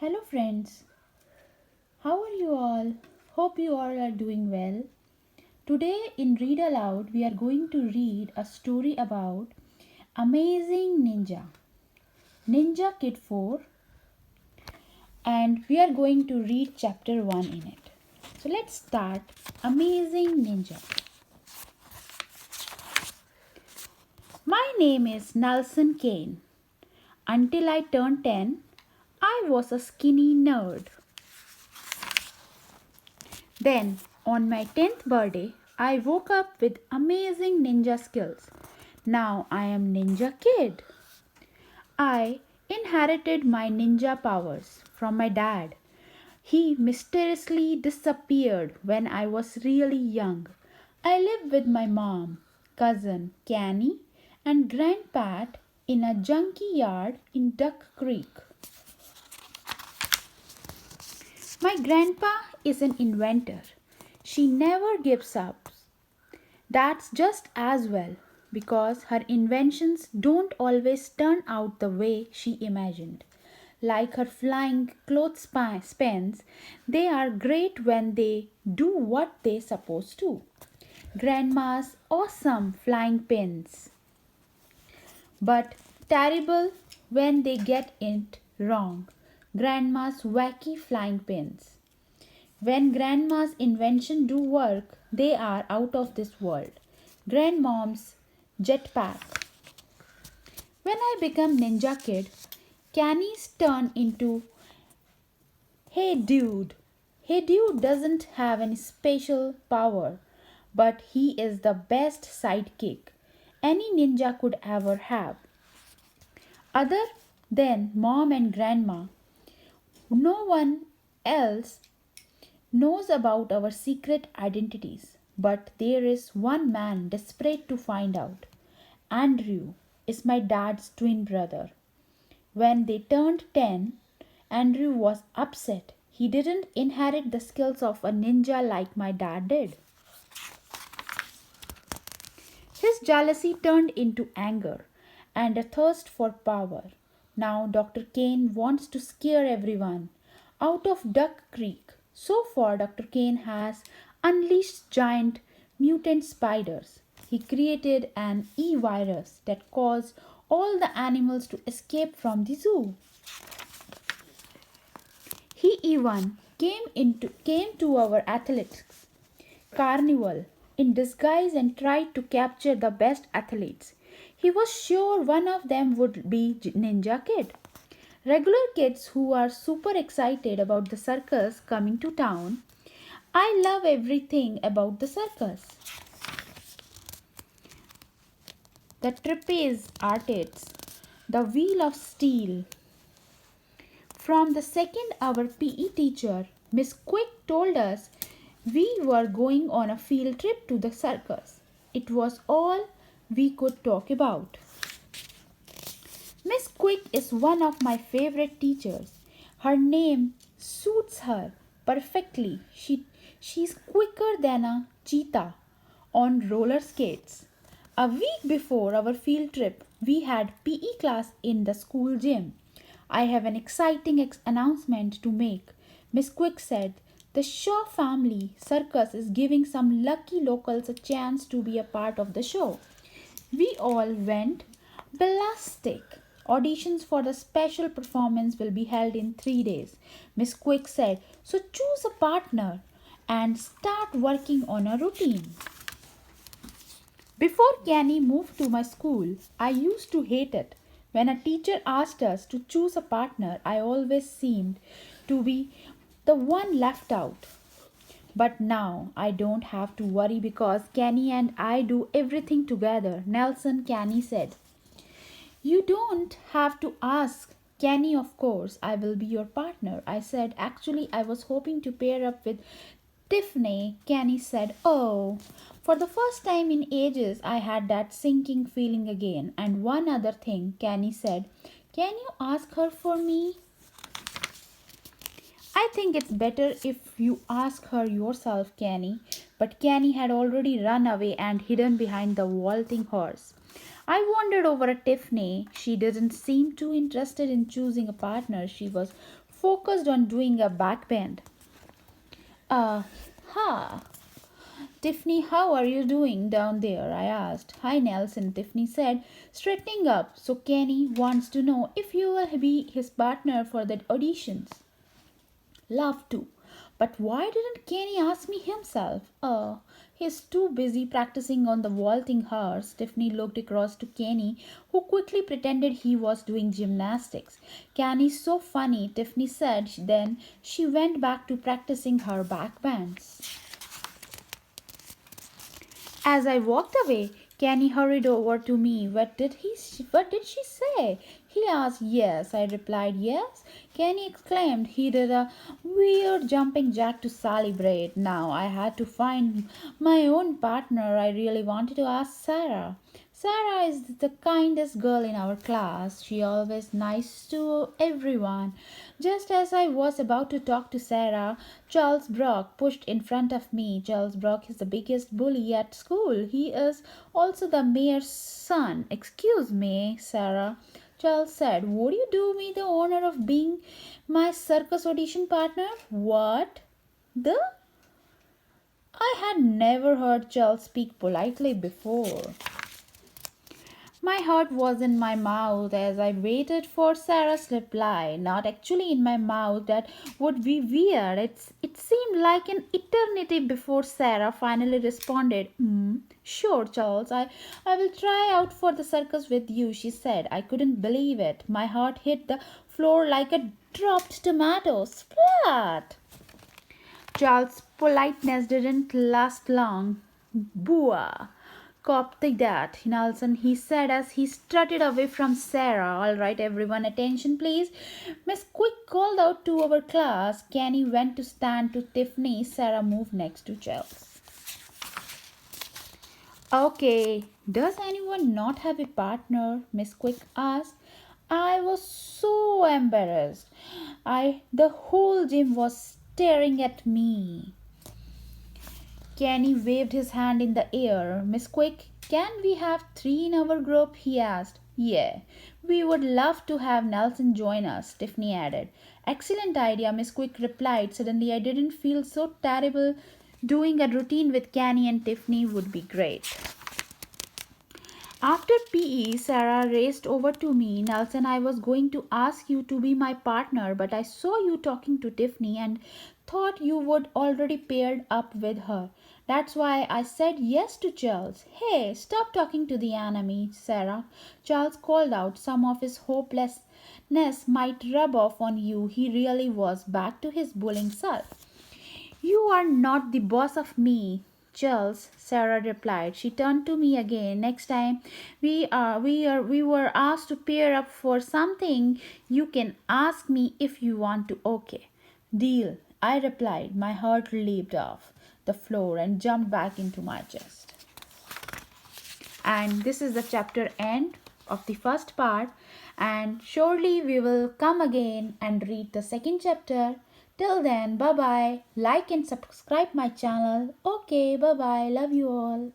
Hello, friends. How are you all? Hope you all are doing well. Today, in Read Aloud, we are going to read a story about Amazing Ninja, Ninja Kid 4, and we are going to read chapter 1 in it. So, let's start. Amazing Ninja. My name is Nelson Kane. Until I turned 10, I was a skinny nerd. Then, on my 10th birthday, I woke up with amazing ninja skills. Now I am Ninja Kid. I inherited my ninja powers from my dad. He mysteriously disappeared when I was really young. I live with my mom, cousin Canny, and grandpat in a junky yard in Duck Creek. My grandpa is an inventor. She never gives up. That's just as well because her inventions don't always turn out the way she imagined. Like her flying clothespins, they are great when they do what they're supposed to. Grandma's awesome flying pins, but terrible when they get it wrong. Grandma's wacky flying pins. When grandma's invention do work, they are out of this world. Grandmom's jetpack. When I become Ninja Kid, Canny's turn into Hey Dude. Hey Dude doesn't have any special power, but he is the best sidekick any ninja could ever have. Other than mom and grandma, no one else knows about our secret identities, but there is one man desperate to find out. Andrew is my dad's twin brother. When they turned 10, Andrew was upset. He didn't inherit the skills of a ninja like my dad did. His jealousy turned into anger and a thirst for power. Now Dr. Kane wants to scare everyone out of Duck Creek. So far, Dr. Kane has unleashed giant mutant spiders. He created an e-virus that caused all the animals to escape from the zoo. He even came to our athletics carnival in disguise and tried to capture the best athletes. He was sure one of them would be Ninja Kid. Regular kids who are super excited about the circus coming to town. I love everything about the circus. The trapeze artists, the wheel of steel. From the second our PE teacher, Miss Quick, told us we were going on a field trip to the circus. It was all we could talk about. Miss Quick is one of my favorite teachers. Her name suits her perfectly. She's quicker than a cheetah on roller skates. A week before our field trip, we had PE class in the school gym. I have an exciting announcement to make. Miss Quick said, the Shaw family circus is giving some lucky locals a chance to be a part of the show. We all went ballistic. Auditions for the special performance will be held in 3 days. Miss Quick said, so choose a partner and start working on a routine. Before Canny moved to my school, I used to hate it. When a teacher asked us to choose a partner, I always seemed to be the one left out. But now I don't have to worry because Canny and I do everything together, Nelson Canny said. You don't have to ask. Canny, of course, I will be your partner. I said, actually, I was hoping to pair up with Tiffany. Canny said, oh. For the first time in ages, I had that sinking feeling again. And one other thing, Canny said, can you ask her for me? I think it's better if you ask her yourself, Canny. But Canny had already run away and hidden behind the vaulting horse. I wondered over at Tiffany. She didn't seem too interested in choosing a partner. She was focused on doing a backbend. Uh, ha. Tiffany, how are you doing down there? I asked. Hi, Nelson, Tiffany said, straightening up. So Kenny wants to know if you will be his partner for the auditions. Love to. But why didn't Kenny ask me himself? He's too busy practicing on the vaulting horse. Tiffany looked across to Kenny, who quickly pretended he was doing gymnastics. Kenny's so funny, Tiffany said. Then she went back to practicing her backbends. As I walked away, Kenny hurried over to me. What did she say? He asked. Yes, I replied. Yes. Kenny exclaimed. He did a weird jumping jack to celebrate. Now I had to find my own partner. I really wanted to ask Sarah. Sarah is the kindest girl in our class. She always nice to everyone. Just as I was about to talk to Sarah, Charles Brock pushed in front of me. Charles Brock is the biggest bully at school. He is also the mayor's son. Excuse me, Sarah. Charles said, would you do me the honor of being my circus audition partner? What? The? I had never heard Charles speak politely before. My heart was in my mouth as I waited for Sarah's reply. Not actually in my mouth, that would be weird. It seemed like an eternity before Sarah finally responded. Sure, Charles, I will try out for the circus with you, she said. I couldn't believe it. My heart hit the floor like a dropped tomato. Splat! Charles' politeness didn't last long. Booah! Copy that, Nelson, he said as he strutted away from Sarah. All right, everyone, attention, please. Miss Quick called out to our class. Kenny went to stand to Tiffany. Sarah moved next to Charles. Okay, does anyone not have a partner? Miss Quick asked. I was so embarrassed. The whole gym was staring at me. Kenny waved his hand in the air. Miss Quick, can we have three in our group? He asked. Yeah, we would love to have Nelson join us, Tiffany added. Excellent idea, Miss Quick replied. Suddenly I didn't feel so terrible. Doing a routine with Kenny and Tiffany would be great. After PE, Sarah raced over to me. Nelson, I was going to ask you to be my partner, but I saw you talking to Tiffany and thought you would already paired up with her. That's why I said yes to Charles. Hey, stop talking to the enemy, Sarah. Charles called out. Some of his hopelessness might rub off on you. He really was back to his bullying self. You are not the boss of me, Charles, Sarah replied. She turned to me again. Next time we were asked to pair up for something, you can ask me if you want to. Okay. Deal, I replied. My heart leaped off the floor and jumped back into my chest. And this is the chapter end of the first part, and surely we will come again and read the second chapter. Till then, bye bye. Like and subscribe my channel. Okay, bye bye. Love you all.